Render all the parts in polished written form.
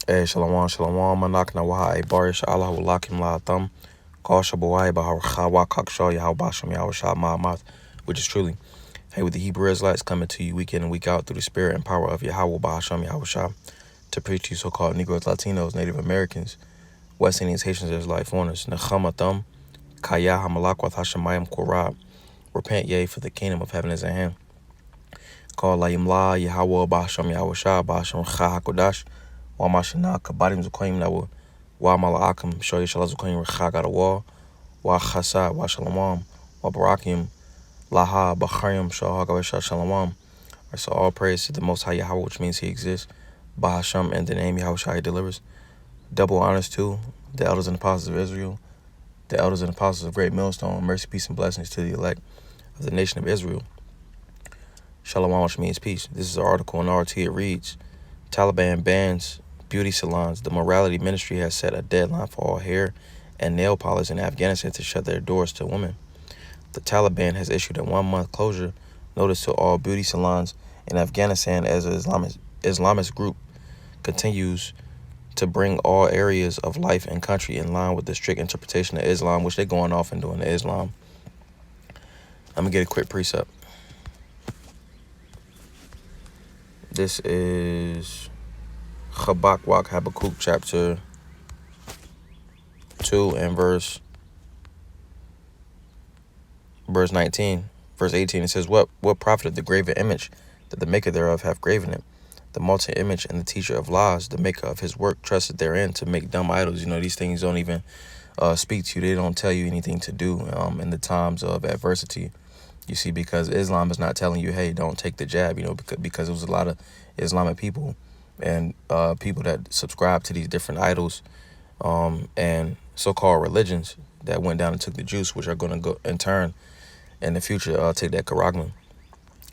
Shalom, shalom, manak na waha barish Allah walakim la thumb. Call Shabawai Bahawa Kakshaw Yahweh Basham Yahweh Shah Mahamat, which is truly, hey, with the Hebrew Israelites coming to you week in and week out through the spirit and power of Yahweh Bahasham Yahweh Shah to preach to you so called Negroes, Latinos, Native Americans, West Indians, Haitians, Israelite foreigners. Nechama Thumb, Kaya Hamalakwat Hashemayim Korab. Repent, yea, for the kingdom of heaven is at hand. Call Layim La Yahweh Bahasham Yahweh Shah Bahasham Chah HaKodash. Wamashana Kabadim Zukoyim Nawa. Wa Malakam Shoy Shalaz Zukoyim Rechagat a wall. Wa Chasa Wa Shalom. Wa Barakim Laha Bacharim Shahagavesha Shalom. So all praise to the Most High Yahweh, which means He exists. Bahasham, and the name Yahweh Shai delivers. Double honors to the elders and apostles of Israel, the elders and apostles of Great Millstone. Mercy, peace, and blessings to the elect of the nation of Israel. Shalom, which means peace. This is an article in RT. It reads, Taliban bans beauty salons. The morality ministry has set a deadline for all hair and nail polish in Afghanistan to shut their doors to women. The Taliban has issued a 1-month closure notice to all beauty salons in Afghanistan as an Islamist group continues to bring all areas of life and country in line with the strict interpretation of Islam, which they're going off and doing to Islam. Let me get a quick precept. This is Habakkuk chapter 2 and verse 19. Verse 18, it says, What profited the graven image that the maker thereof hath graven it? The molten image and the teacher of lies, the maker of his work, trusted therein to make dumb idols. These things don't even speak to you. They don't tell you anything to do in the times of adversity. You see, because Islam is not telling you, hey, don't take the jab, because there was a lot of Islamic people and people that subscribe to these different idols and so-called religions that went down and took the juice, which are going to go in turn in the future take that karagman.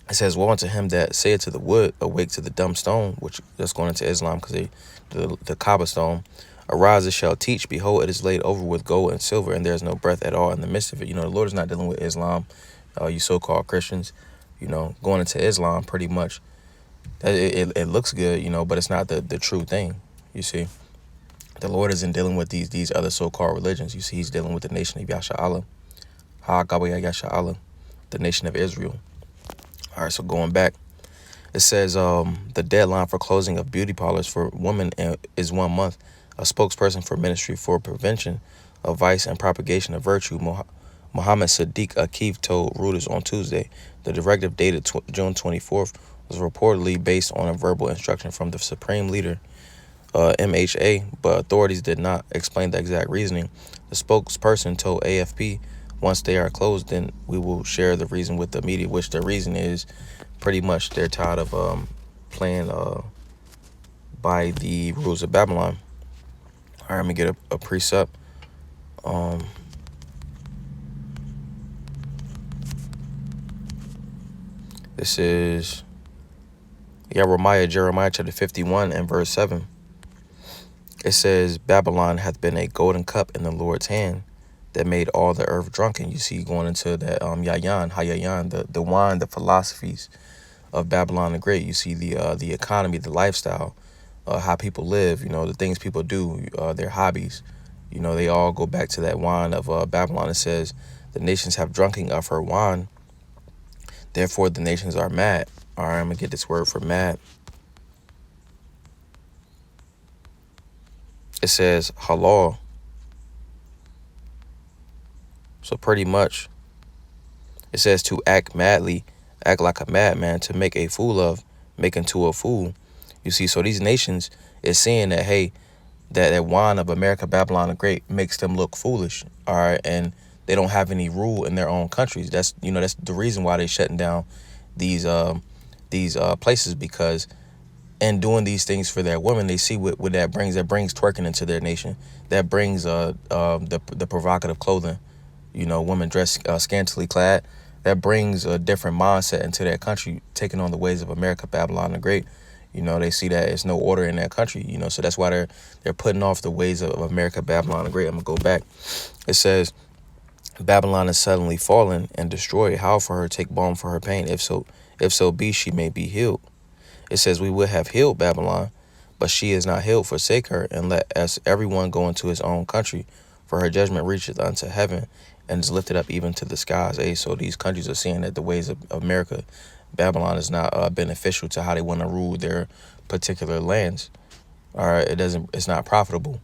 It says, woe unto him that saith to the wood, awake to the dumb stone, which that's going into Islam because the Kaaba stone, arise, it shall teach, behold, it is laid over with gold and silver, and there is no breath at all in the midst of it. The Lord is not dealing with Islam, you so-called Christians, going into Islam pretty much. It looks good, but it's not the true thing, you see. The Lord isn't dealing with these other so-called religions. You see, He's dealing with the nation of Yasha Allah, Yasha Allah, the nation of Israel. All right, so going back, it says the deadline for closing of beauty parlors for women is 1 month. A spokesperson for Ministry for Prevention of Vice and Propagation of Virtue, Mohammed Sadiq Akif, told Reuters on Tuesday. The directive dated June 24th was reportedly based on a verbal instruction from the Supreme Leader, MHA, but authorities did not explain the exact reasoning. The spokesperson told AFP, once they are closed, then we will share the reason with the media, which the reason is pretty much they're tired of playing by the rules of Babylon. All right, let me get a precept. This is Jeremiah chapter 51 and verse 7. It says, Babylon hath been a golden cup in the Lord's hand that made all the earth drunken. You see, going into that Hayayan, the wine, the philosophies of Babylon the Great. You see the economy, the lifestyle, how people live, the things people do, their hobbies. They all go back to that wine of Babylon. It says, the nations have drunken of her wine, therefore the nations are mad. All right, I'm going to get this word for mad. It says halal. So pretty much, it says to act madly, act like a madman, to make a fool of, make into a fool. You see, so these nations is saying that, hey, that wine of America, Babylon the Great, makes them look foolish. All right, and they don't have any rule in their own countries. That's that's the reason why they're shutting down these places, because in doing these things for their women, they see what that brings. That brings twerking into their nation. That brings the provocative clothing. Women dressed scantily clad. That brings a different mindset into their country, taking on the ways of America, Babylon the Great. They see that there's no order in their country. So that's why they're putting off the ways of America, Babylon the Great. I'm gonna go back. It says, Babylon is suddenly fallen and destroyed. How for her take balm for her pain? If so be she may be healed. It says, we would have healed Babylon, But she is not healed, forsake her, and let us everyone go into his own country, for her judgment reacheth unto heaven, and is lifted up even to the skies. So these countries are seeing that the ways of America, Babylon, is not beneficial to how they want to rule their particular lands. All right, it's not profitable.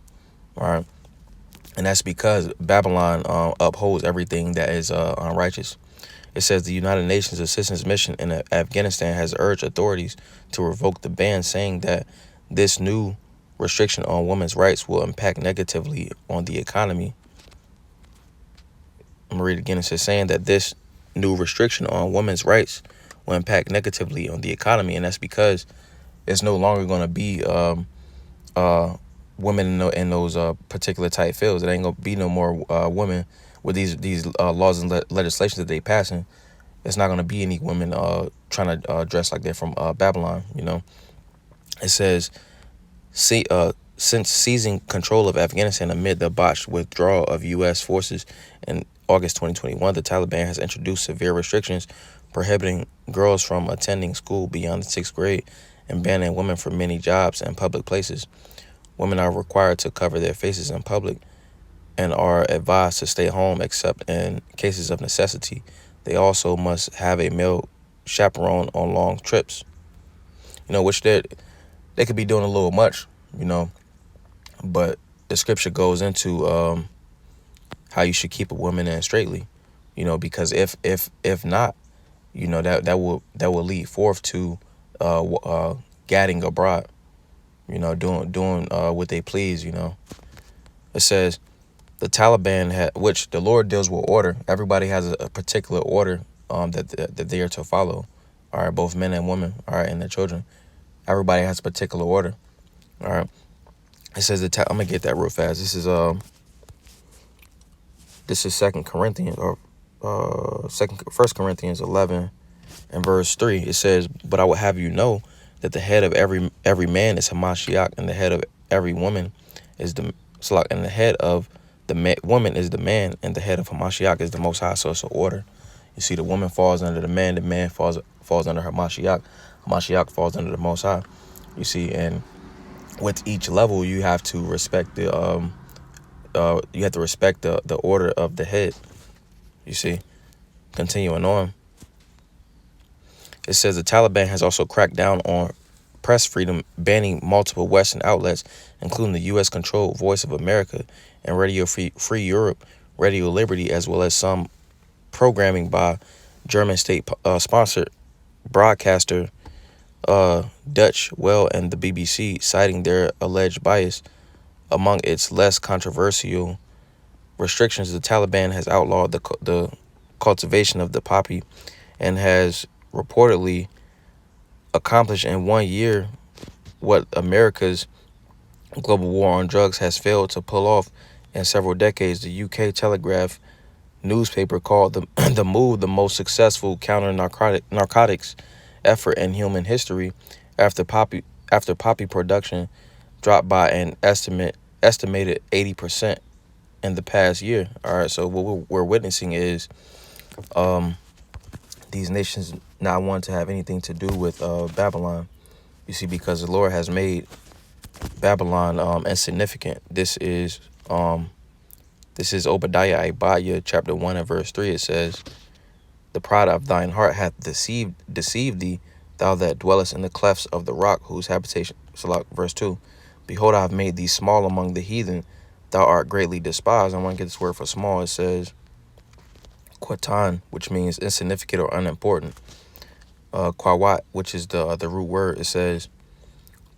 All right, and that's because Babylon upholds everything that is unrighteous. It says the United Nations Assistance Mission in Afghanistan has urged authorities to revoke the ban, saying that this new restriction on women's rights will impact negatively on the economy. I'm going to read it again. It says, saying that this new restriction on women's rights will impact negatively on the economy, and that's because it's no longer going to be women in those particular type fields. It ain't going to be no more women with these laws and legislations that they passing. It's not going to be any women trying to dress like they're from Babylon, you know. It says, since seizing control of Afghanistan amid the botched withdrawal of U.S. forces in August 2021, the Taliban has introduced severe restrictions prohibiting girls from attending school beyond the 6th grade and banning women from many jobs and public places. Women are required to cover their faces in public and are advised to stay home except in cases of necessity. They also must have a male chaperone on long trips, you know, which they could be doing a little much, you know, but the scripture goes into how you should keep a woman in straightly, you know, because if not, you know, that will lead forth to gadding abroad, you know, doing what they please, you know. It says the Taliban which the Lord deals with order. Everybody has a particular order that they are to follow. All right, both men and women. All right, and their children. Everybody has a particular order. All right. It says I'm gonna get that real fast. This is 2 Corinthians or First Corinthians 11 and verse 3. It says, "But I will have you know that the head of every man is Hamashiach, and the head of every woman is and the head of the woman is the man, and the head of Hamashiach is the Most High." So it's an order. You see, the woman falls under the man falls under Hamashiach. Hamashiach falls under the Most High. You see, and with each level, you have to respect the the order of the head. You see, continuing on, it says the Taliban has also cracked down on press freedom, banning multiple Western outlets, including the U.S.-controlled Voice of America and Radio Free Europe, Radio Liberty, as well as some programming by German state-sponsored broadcaster Dutch Well and the BBC, citing their alleged bias. Among its less controversial restrictions, the Taliban has outlawed the cultivation of the poppy and has reportedly accomplished in 1 year what America's global war on drugs has failed to pull off in several decades. The UK Telegraph newspaper called the move the most successful counter-narcotics effort in human history after poppy production dropped by an estimated 80% in the past year. All right, so what we're witnessing is these nations not wanting to have anything to do with Babylon. You see, because the Lord has made Babylon insignificant. This is Obadiah Ibadiah chapter 1 and verse 3. It says, "The pride of thine heart hath deceived thee, thou that dwellest in the clefts of the rock, whose habitation." So verse 2. "Behold, I have made thee small among the heathen, thou art greatly despised." I want to get this word for small. It says Quatan, which means insignificant or unimportant. Quawat, which is the root word. It says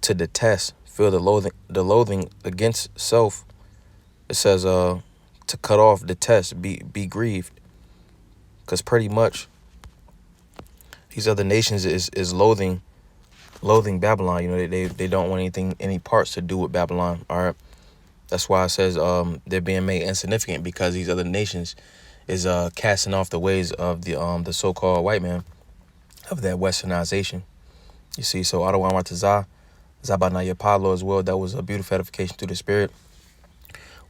to detest, feel the loathing against self. It says to cut off, detest, be grieved. Because pretty much these other nations is loathing Babylon. You know, they don't want any parts to do with Babylon. All right. That's why it says they're being made insignificant, because these other nations is casting off the ways of the so-called white man, of that westernization. You see, so Adawan Ratazah, Zabanaya Pablo as well. That was a beautiful edification through the spirit.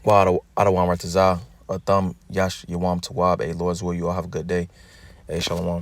Adawan Ratazah, Thumb Yash Yawam Tawab. Lord's will, you all have a good day. Shalom.